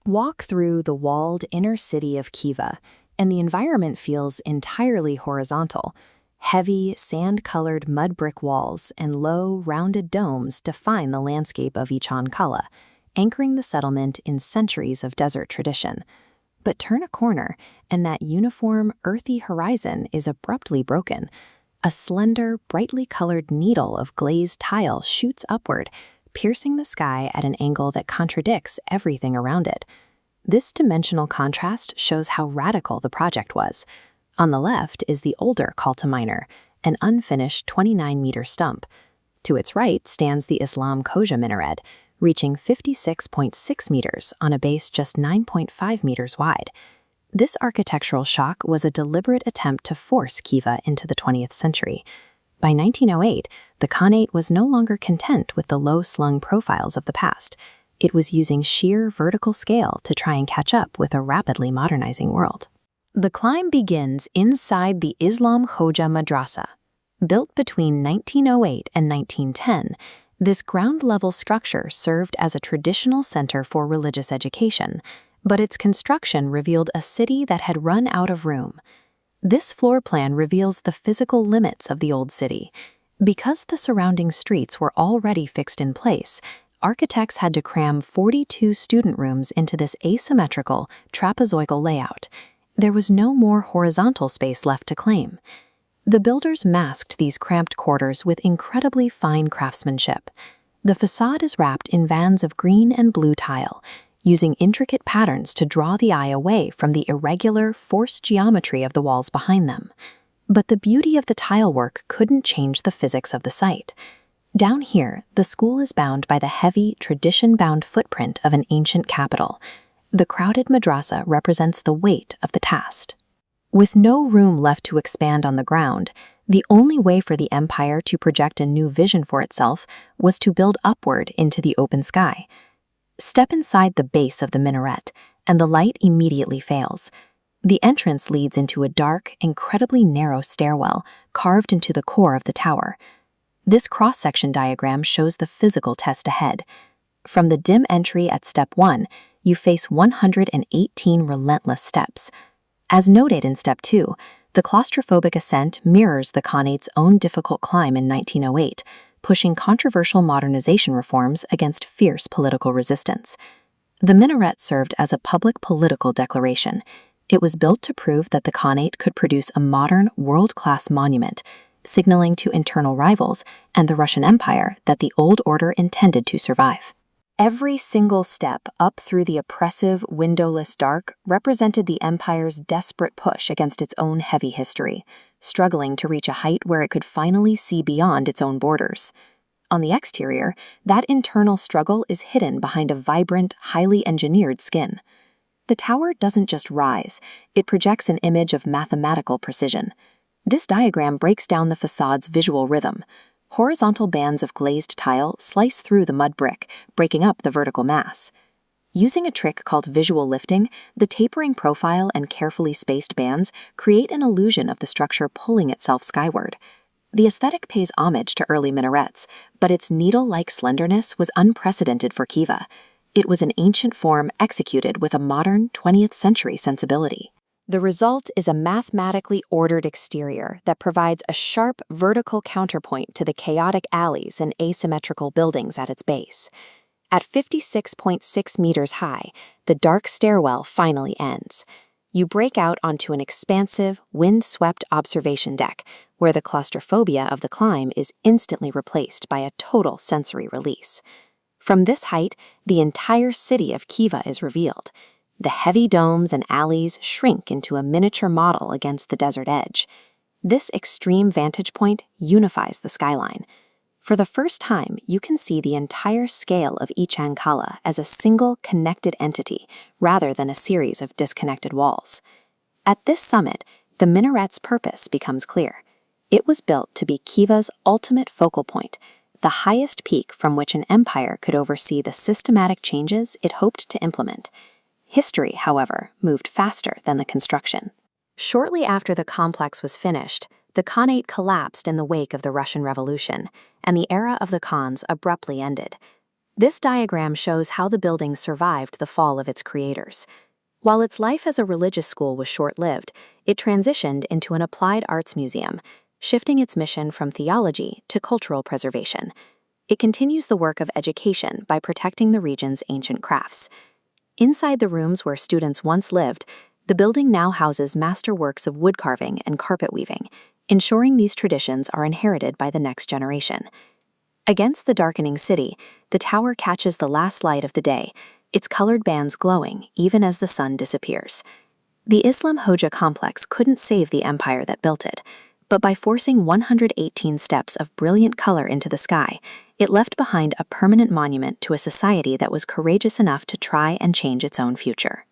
Walk through the walled inner city of Khiva, and the environment feels entirely horizontal. Heavy, sand-colored mud brick walls and low, rounded domes define the landscape of Ichan Kala, anchoring the settlement in centuries of desert tradition. But turn a corner, and that uniform, earthy horizon is abruptly broken. A slender, brightly colored needle of glazed tile shoots upward, piercing the sky at an angle that contradicts everything around it. This dimensional contrast shows how radical the project was. On the left is the older call to minor, an unfinished 29-meter stump. To its right stands the Islam Khoja minaret, reaching 56.6 meters on a base just 9.5 meters wide. This architectural shock was a deliberate attempt to force Khiva into the 20th century. By 1908, the Khanate was no longer content with the low-slung profiles of the past. It was using sheer vertical scale to try and catch up with a rapidly modernizing world. The climb begins inside the Islam Khoja Madrasa. Built between 1908 and 1910, this ground-level structure served as a traditional center for religious education, but its construction revealed a city that had run out of room. This floor plan reveals the physical limits of the old city. Because the surrounding streets were already fixed in place, architects had to cram 42 student rooms into this asymmetrical, trapezoidal layout. There was no more horizontal space left to claim. The builders masked these cramped quarters with incredibly fine craftsmanship. The facade is wrapped in bands of green and blue tile, using intricate patterns to draw the eye away from the irregular, forced geometry of the walls behind them. But the beauty of the tile work couldn't change the physics of the site. Down here, the school is bound by the heavy, tradition-bound footprint of an ancient capital. The crowded madrasa represents the weight of the task. With no room left to expand on the ground, the only way for the empire to project a new vision for itself was to build upward into the open sky. Step inside the base of the minaret, and the light immediately fails. The entrance leads into a dark, incredibly narrow stairwell carved into the core of the tower. This cross-section diagram shows the physical test ahead. From the dim entry at step 1, you face 118 relentless steps. As noted in step 2, the claustrophobic ascent mirrors the Khanate's own difficult climb in 1908, pushing controversial modernization reforms against fierce political resistance. The minaret served as a public political declaration. It was built to prove that the Khanate could produce a modern, world-class monument, signaling to internal rivals and the Russian Empire that the old order intended to survive. Every single step up through the oppressive, windowless dark represented the empire's desperate push against its own heavy history, struggling to reach a height where it could finally see beyond its own borders. On the exterior, that internal struggle is hidden behind a vibrant, highly engineered skin. The tower doesn't just rise, it projects an image of mathematical precision. This diagram breaks down the facade's visual rhythm. Horizontal bands of glazed tile slice through the mud brick, breaking up the vertical mass. Using a trick called visual lifting, the tapering profile and carefully spaced bands create an illusion of the structure pulling itself skyward. The aesthetic pays homage to early minarets, but its needle-like slenderness was unprecedented for Khiva. It was an ancient form executed with a modern 20th century sensibility. The result is a mathematically ordered exterior that provides a sharp vertical counterpoint to the chaotic alleys and asymmetrical buildings at its base. At 56.6 meters high, the dark stairwell finally ends. You break out onto an expansive, wind-swept observation deck, where the claustrophobia of the climb is instantly replaced by a total sensory release. From this height, the entire city of Khiva is revealed. The heavy domes and alleys shrink into a miniature model against the desert edge. This extreme vantage point unifies the skyline. For the first time, you can see the entire scale of Ichan Kala as a single connected entity rather than a series of disconnected walls. At this summit, the minaret's purpose becomes clear. It was built to be Khiva's ultimate focal point, the highest peak from which an empire could oversee the systematic changes it hoped to implement. History, however, moved faster than the construction. Shortly after the complex was finished, the Khanate collapsed in the wake of the Russian Revolution, and the era of the Khans abruptly ended. This diagram shows how the building survived the fall of its creators. While its life as a religious school was short-lived, it transitioned into an applied arts museum, shifting its mission from theology to cultural preservation. It continues the work of education by protecting the region's ancient crafts. Inside the rooms where students once lived, the building now houses masterworks of wood carving and carpet weaving, ensuring these traditions are inherited by the next generation. Against the darkening city, the tower catches the last light of the day, its colored bands glowing even as the sun disappears. The Islam Hoja complex couldn't save the empire that built it, but by forcing 118 steps of brilliant color into the sky, it left behind a permanent monument to a society that was courageous enough to try and change its own future.